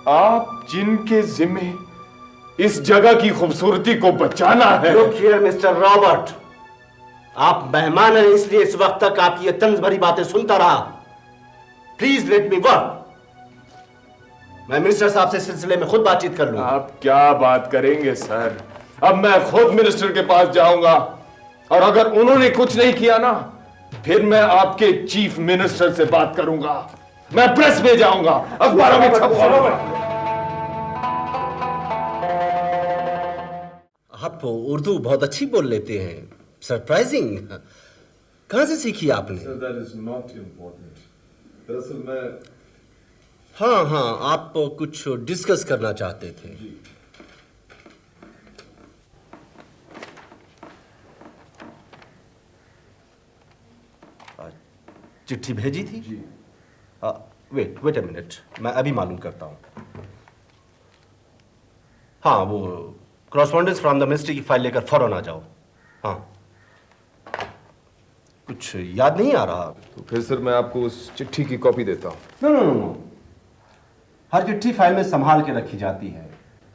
आप जिनके जिम्मे इस जगह की खूबसूरती को बचाना है। लुक हियर मिस्टर रॉबर्ट, आप मेहमान हैं इसलिए इस वक्त तक आपकी ये तंज भरी बातें सुनता रहा। Please let me work. मैं मिनिस्टर साहब से सिलसिले में खुद बातचीत कर लूंगा। आप क्या बात करेंगे सर? अब मैं खुद मिनिस्टर के पास जाऊंगा और अगर उन्होंने कुछ नहीं किया ना, फिर मैं आपके चीफ मिनिस्टर से बात करूंगा। मैं प्रेस में जाऊंगा, अखबारों में छपवाऊंगा। आप उर्दू बहुत अच्छी बोल लेते हैं। सरप्राइजिंग। कहां से सीखी आपने? Sir, that is not important. दरअसल मैं हाँ, आप कुछ डिस्कस करना चाहते थे। चिट्ठी भेजी थी? जी। वेट अ मिनट, मैं अभी मालूम करता हूं। हाँ, वो कॉरेस्पॉन्डेंस फ्रॉम द मिनिस्ट्री की फाइल लेकर फौरन आ जाओ। हाँ, कुछ याद नहीं आ रहा? तो फिर सर मैं आपको उस चिट्ठी की कॉपी देता हूं। नो, हर चिट्ठी फाइल में संभाल के रखी जाती है।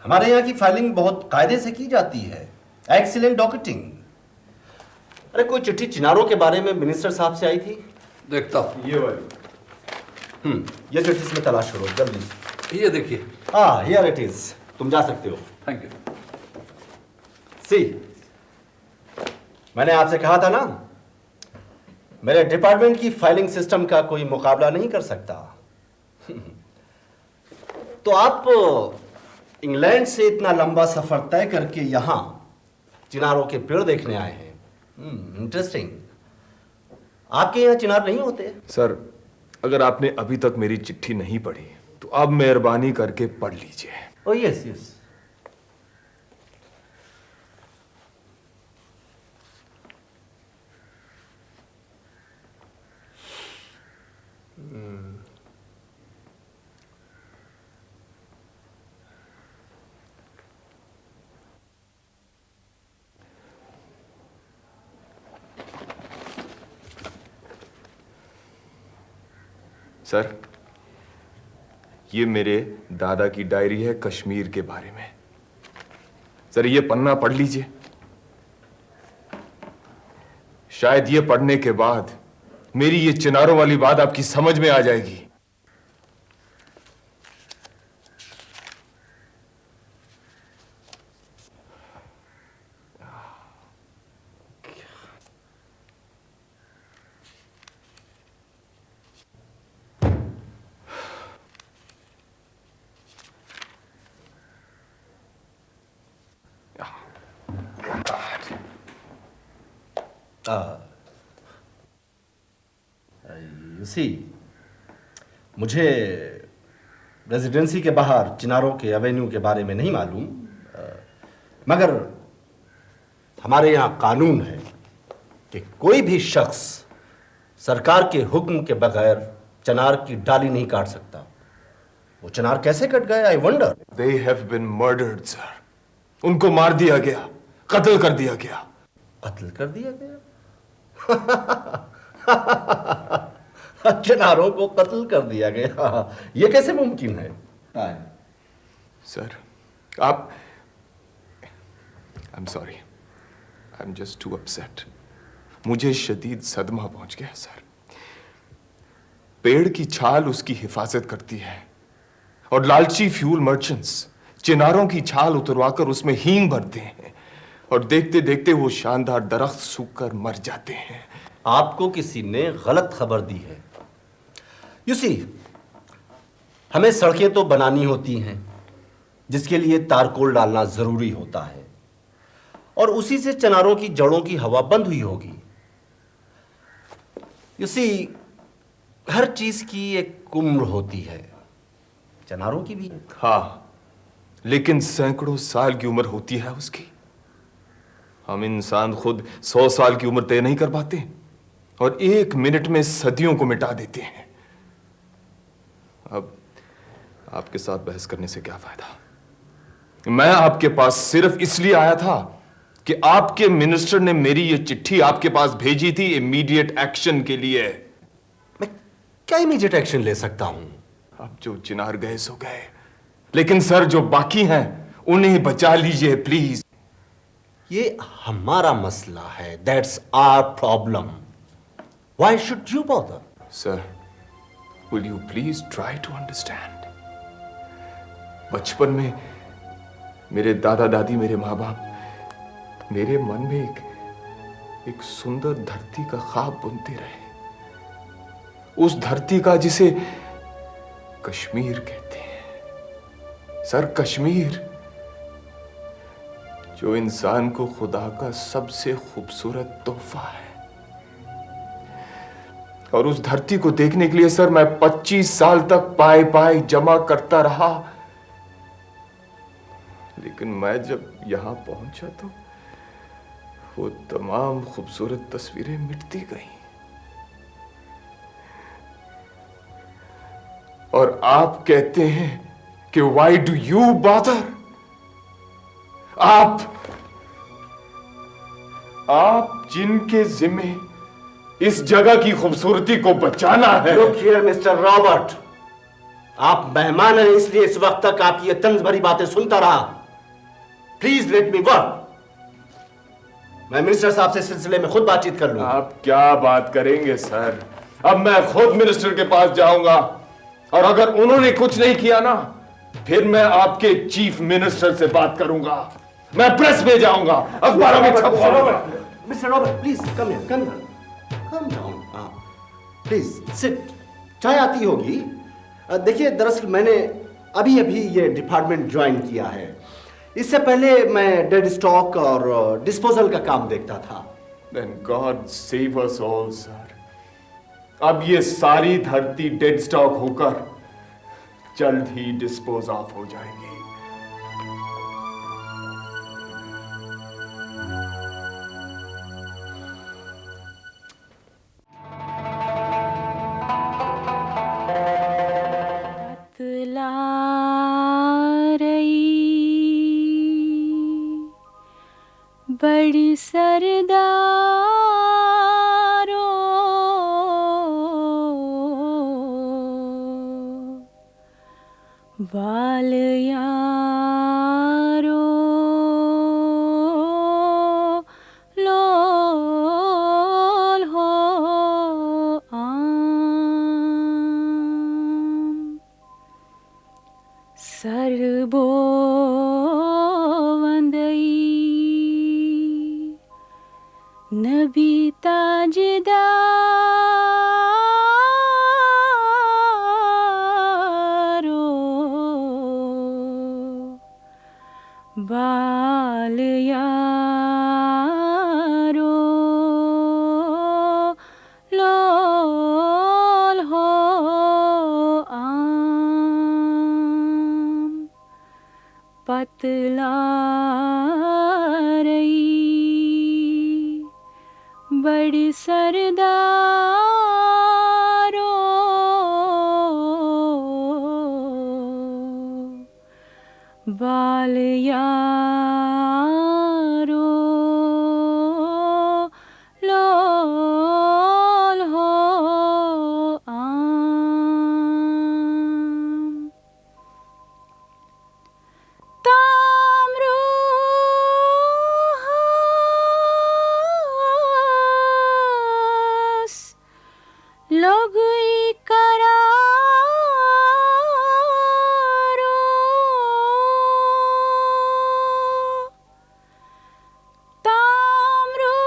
हमारे यहाँ की फाइलिंग बहुत कायदे से की जाती है। एक्सीलेंट डॉकेटिंग। अरे कोई चिट्ठी चिनारों के बारे में मिनिस्टर साहब से आई थी? देखता हूँ। ये वाली। ये चिट्ठी इसमें तलाश करो जल्दी। ये देखिए। हाँ, हियर इट इज। तुम जा सकते हो। Thank you. सी, मैंने आपसे कहा था ना, मेरे डिपार्टमेंट की फाइलिंग सिस्टम का कोई मुकाबला नहीं कर सकता। तो आप इंग्लैंड से इतना लंबा सफर तय करके यहां चिनारों के पेड़ देखने आए हैं। इंटरेस्टिंग। आपके यहाँ चिनार नहीं होते? सर, अगर आपने अभी तक मेरी चिट्ठी नहीं पढ़ी तो अब मेहरबानी करके पढ़ लीजिए। Oh yes. सर, ये मेरे दादा की डायरी है कश्मीर के बारे में। सर, ये पन्ना पढ़ लीजिए। शायद ये पढ़ने के बाद मेरी ये चिनारों वाली बात आपकी समझ में आ जाएगी। You see, मुझे रेजिडेंसी के बाहर चिनारों के एवेन्यू के बारे में नहीं मालूम, मगर हमारे यहाँ कानून है कि कोई भी शख्स सरकार के हुक्म के बगैर चिनार की डाली नहीं काट सकता। वो चिनार कैसे कट गए, I wonder. They have been murdered, sir. उनको मार दिया गया, कत्ल कर दिया गया। कत्ल कर दिया गया? चिनारों को कत्ल कर दिया गया, ये कैसे मुमकिन है? सर, आप I'm sorry. I'm just too upset. मुझे शदीद सदमा पहुंच गया सर। पेड़ की छाल उसकी हिफाजत करती है और लालची फ्यूल मर्चेंट्स चिनारों की छाल उतरवाकर उसमें हींग भरते हैं और देखते देखते वो शानदार दरख्त सूखकर मर जाते हैं। आपको किसी ने गलत खबर दी है। यू सी, हमें सड़कें तो बनानी होती हैं जिसके लिए तारकोल डालना जरूरी होता है और उसी से चिनारों की जड़ों की हवा बंद हुई होगी। यू सी, हर चीज की एक उम्र होती है, चिनारों की भी। हाँ, लेकिन सैकड़ों साल की उम्र होती है उसकी। हम इंसान खुद 100 साल की उम्र तय नहीं कर पाते और 1 मिनट में सदियों को मिटा देते हैं। अब आपके साथ बहस करने से क्या फायदा? मैं आपके पास सिर्फ इसलिए आया था कि आपके मिनिस्टर ने मेरी ये चिट्ठी आपके पास भेजी थी इमीडिएट एक्शन के लिए। मैं क्या इमीडिएट एक्शन ले सकता हूं? अब जो चिनार गए सो गए, लेकिन सर जो बाकी हैं उन्हें बचा लीजिए प्लीज। ये हमारा मसला है, that's our problem. Why should you bother? Sir will you please try to understand. बचपन में मेरे दादा दादी, मेरे माँ बाप मेरे मन में एक सुंदर धरती का ख्वाब बुनते रहे, उस धरती का जिसे कश्मीर कहते हैं। सर कश्मीर, जो इंसान को खुदा का सबसे खूबसूरत तोहफा है। और उस धरती को देखने के लिए सर मैं 25 साल तक पाए पाए जमा करता रहा, लेकिन मैं जब यहां पहुंचा तो वो तमाम खूबसूरत तस्वीरें मिटती गईं। और आप कहते हैं कि व्हाई डू यू बॉदर? आप जिनके जिम्मे इस जगह की खूबसूरती को बचाना है। लुक हियर मिस्टर रॉबर्ट, आप मेहमान हैं इसलिए इस वक्त तक आपकी ये तंज भरी बातें सुनता रहा। Please let me work. मैं मिनिस्टर साहब से सिलसिले में खुद बातचीत कर लूंगा। आप क्या बात करेंगे सर? अब मैं खुद मिनिस्टर के पास जाऊंगा, और अगर उन्होंने कुछ नहीं किया ना, फिर मैं आपके चीफ मिनिस्टर से बात करूंगा। मैं प्रेस में जाऊंगा, अखबारों में छपवाऊंगा। Mister Robert please come here, come down. Please sit. चाय आती होगी। देखिए दरअसल मैंने अभी अभी ये डिपार्टमेंट ज्वाइन किया है। इससे पहले मैं डेड स्टॉक और डिस्पोजल का काम देखता था। Then God save us all, sir. अब ये सारी धरती डेड स्टॉक होकर जल्द ही डिस्पोज ऑफ हो जाएगी। बतला रही बड़ी सरदारों, बाल यारों, लोल हो आम, सरबो वंदई नबी ताजदारो, बाल यारो, लोल हो आम, पतला रही बड़ी सरदारों, बाल यारो, लोल हो आम, ताम्रू हास लोगुई करारो, ताम्रू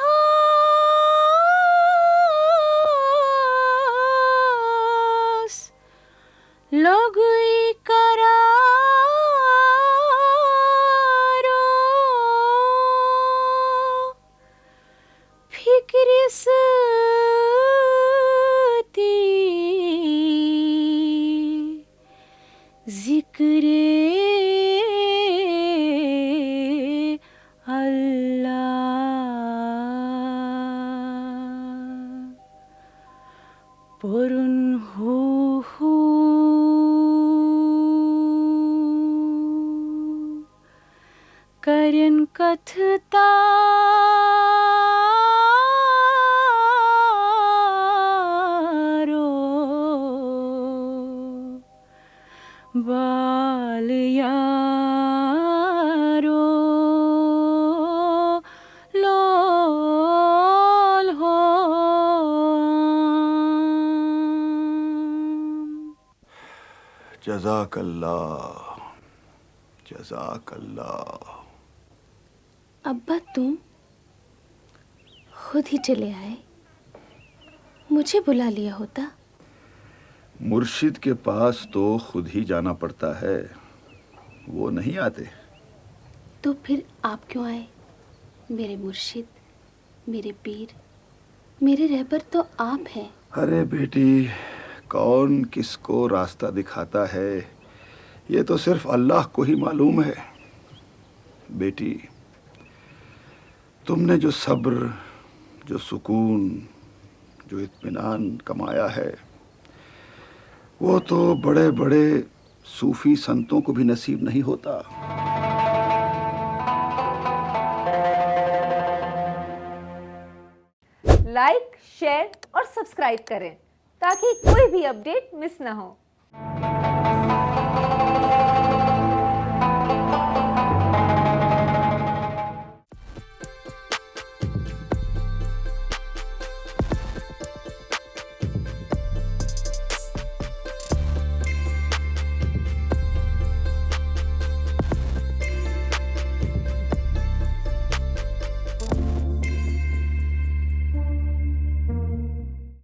हास लोगुई करारो, फिक्रिसती जिक्रे अल्लाह, पुरुन हो करन कथतारो, बाल यारो लोल हो जज़ाकल्लाह जज़ाकल्लाह। अब्बा तुम खुद ही चले आए, मुझे बुला लिया होता। मुर्शिद के पास तो खुद ही जाना पड़ता है, वो नहीं आते। तो फिर आप क्यों आए? मेरे मुर्शिद, मेरे पीर, मेरे रहबर तो आप हैं। अरे बेटी, कौन किसको रास्ता दिखाता है ये तो सिर्फ अल्लाह को ही मालूम है। बेटी, तुमने जो सब्र, जो सुकून, जो इत्मीनान कमाया है, वो तो बड़े बड़े सूफी संतों को भी नसीब नहीं होता। लाइक, शेयर और सब्सक्राइब करें ताकि कोई भी अपडेट मिस ना हो।